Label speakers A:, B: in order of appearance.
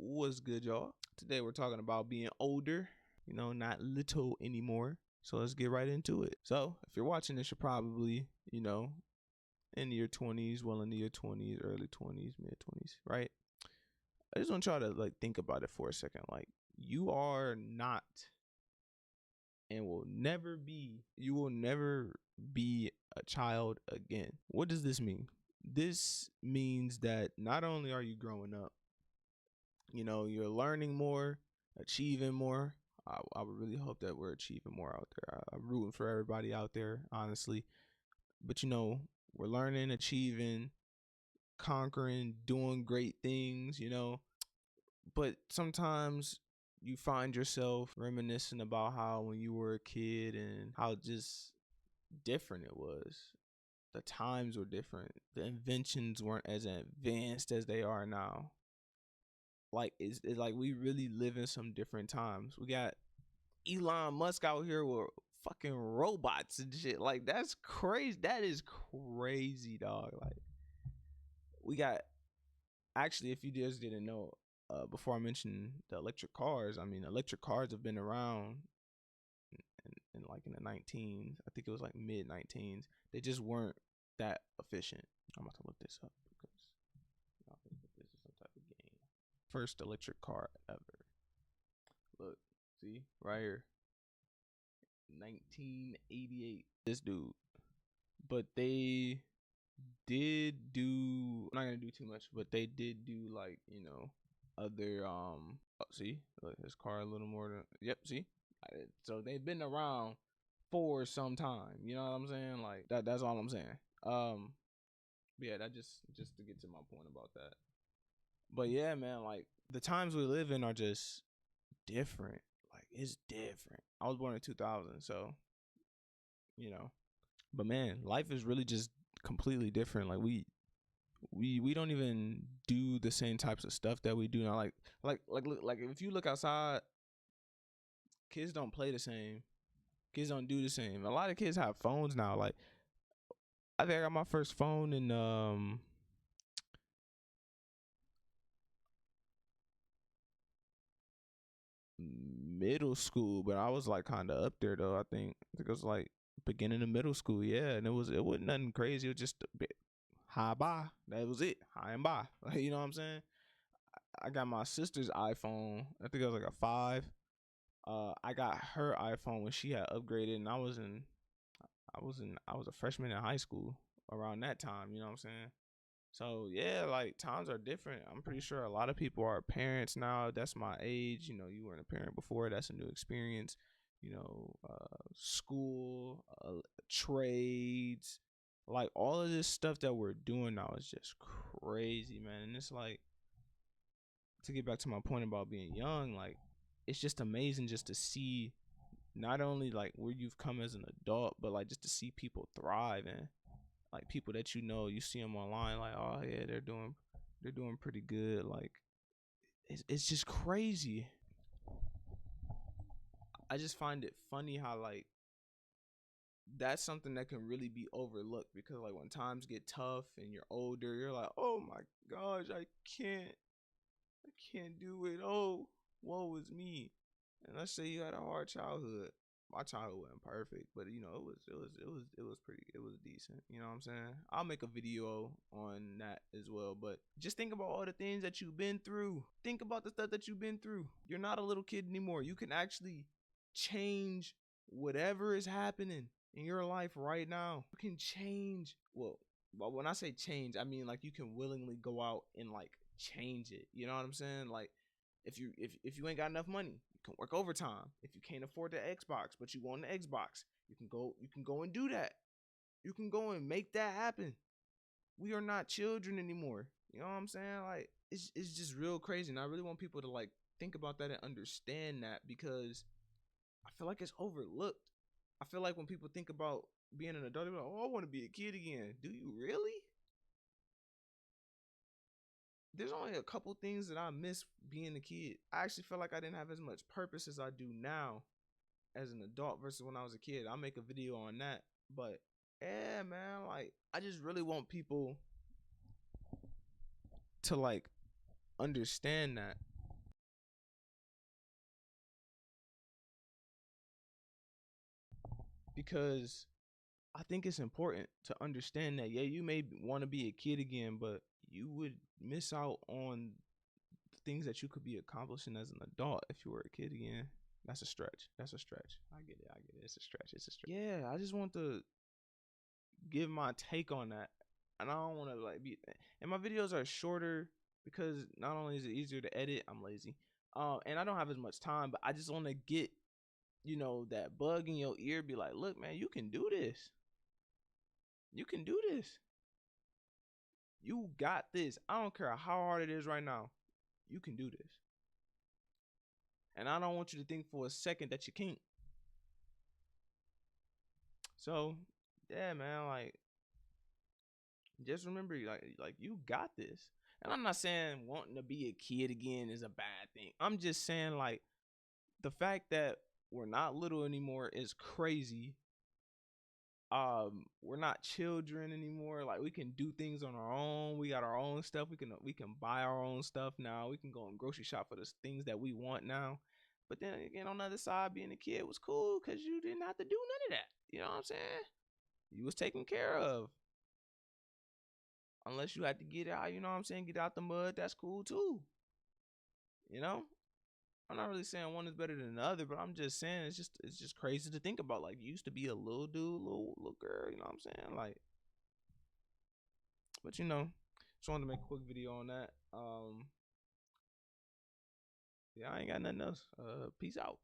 A: What's good, y'all? Today we're talking about being older, not little anymore. So let's get right into it. So, if you're watching this, you're probably, in your 20s, well, in your 20s, early 20s, mid 20s, right? I just want y'all to think about it for a second. Like, you are not and you will never be a child again. What does this mean? This means that not only are you growing up, you're learning more, achieving more. I would really hope that we're achieving more out there. I'm rooting for everybody out there, honestly. But we're learning, achieving, conquering, doing great things, But sometimes you find yourself reminiscing about how when you were a kid and how just different it was. The times were different. The inventions weren't as advanced as they are now. Like it's like we really live in some different times. We got Elon Musk out here with fucking robots and shit. Like that's crazy. That is crazy, dog. Like we got actually, if you just didn't know, before I mentioned the electric cars, I mean electric cars have been around in like in the 19s. I think it was like mid 19s. They just weren't that efficient. I'm about to look this up because I think that this is some type of game. First electric car ever. Look, see right here, 1988. This dude, but they did do. I'm not gonna do too much, but they did do like other see, look, his car a little more than. Yep, see. So they've been around for some time. You know what I'm saying? Like that. That's all I'm saying. Yeah, that just to get to my point about that. But yeah, man, like the times we live in are just different. Like it's different. I was born in 2000, so But man, life is really just completely different. Like we don't even do the same types of stuff that we do now. Like if you look outside, kids don't play the same. Kids don't do the same. A lot of kids have phones now. Like I think I got my first phone in middle school, but I was like kind of up there though. I think it was like beginning of middle school, yeah, and it wasn't nothing crazy. It was just a bit high by. That was it, high and by. Like you know what I'm saying? I got my sister's iPhone. I think it was like a 5. I got her iPhone when she had upgraded, and I was a freshman in high school around that time. You know what I'm saying? So yeah, like times are different. I'm pretty sure a lot of people are parents now. That's my age. You weren't a parent before. That's a new experience. School, trades, like all of this stuff that we're doing now is just crazy, man. And it's like, to get back to my point about being young, like it's just amazing just to see not only like where you've come as an adult, but like just to see people thrive and like people that you see them online, like oh yeah, they're doing pretty good. Like it's just crazy. I just find it funny how like that's something that can really be overlooked because like when times get tough and you're older, you're like, oh my gosh, I can't do it. Oh, woe is me. And let's say you had a hard childhood. My childhood wasn't perfect, but it was decent. You know what I'm saying? I'll make a video on that as well. But just think about all the things that you've been through. Think about the stuff that you've been through. You're not a little kid anymore. You can actually change whatever is happening in your life right now. You can change. Well, when I say change, I mean like you can willingly go out and like change it. You know what I'm saying? Like if you ain't got enough money, you can work overtime. If you can't afford the Xbox, but you want the Xbox, you can go and do that. You can go and make that happen. We are not children anymore. You know what I'm saying? Like it's just real crazy. And I really want people to like think about that and understand that because I feel like it's overlooked. I feel like when people think about being an adult, they're like, oh, I want to be a kid again. Do you really? There's only a couple things that I miss being a kid. I actually feel like I didn't have as much purpose as I do now as an adult versus when I was a kid. I'll make a video on that. But yeah, man, like I just really want people to like understand that. because I think it's important to understand that, yeah, you may want to be a kid again, but you would miss out on the things that you could be accomplishing as an adult if you were a kid again. That's a stretch. That's a stretch. I get it. I get it. It's a stretch. It's a stretch. Yeah, I just want to give my take on that. And I don't want to like be, and my videos are shorter because not only is it easier to edit, I'm lazy. And I don't have as much time, but I just want to get, that bug in your ear, be like, look, man, you can do this. You can do this. You got this. I don't care how hard it is right now. You can do this. And I don't want you to think for a second that you can't. So, yeah, man, like, just remember, like you got this. And I'm not saying wanting to be a kid again is a bad thing. I'm just saying, like, the fact that we're not little anymore is crazy. We're not children anymore. Like, we can do things on our own. We got our own stuff. We can buy our own stuff now. We can go and grocery shop for the things that we want now. But then again, on the other side, being a kid was cool because you didn't have to do none of that. You know what I'm saying? You was taken care of. Unless you had to get out, you know what I'm saying? Get out the mud, that's cool too. You know? I'm not really saying one is better than the other, but I'm just saying it's just crazy to think about. Like, you used to be a little dude, little girl, you know what I'm saying? Like, but just wanted to make a quick video on that. Yeah, I ain't got nothing else. Peace out.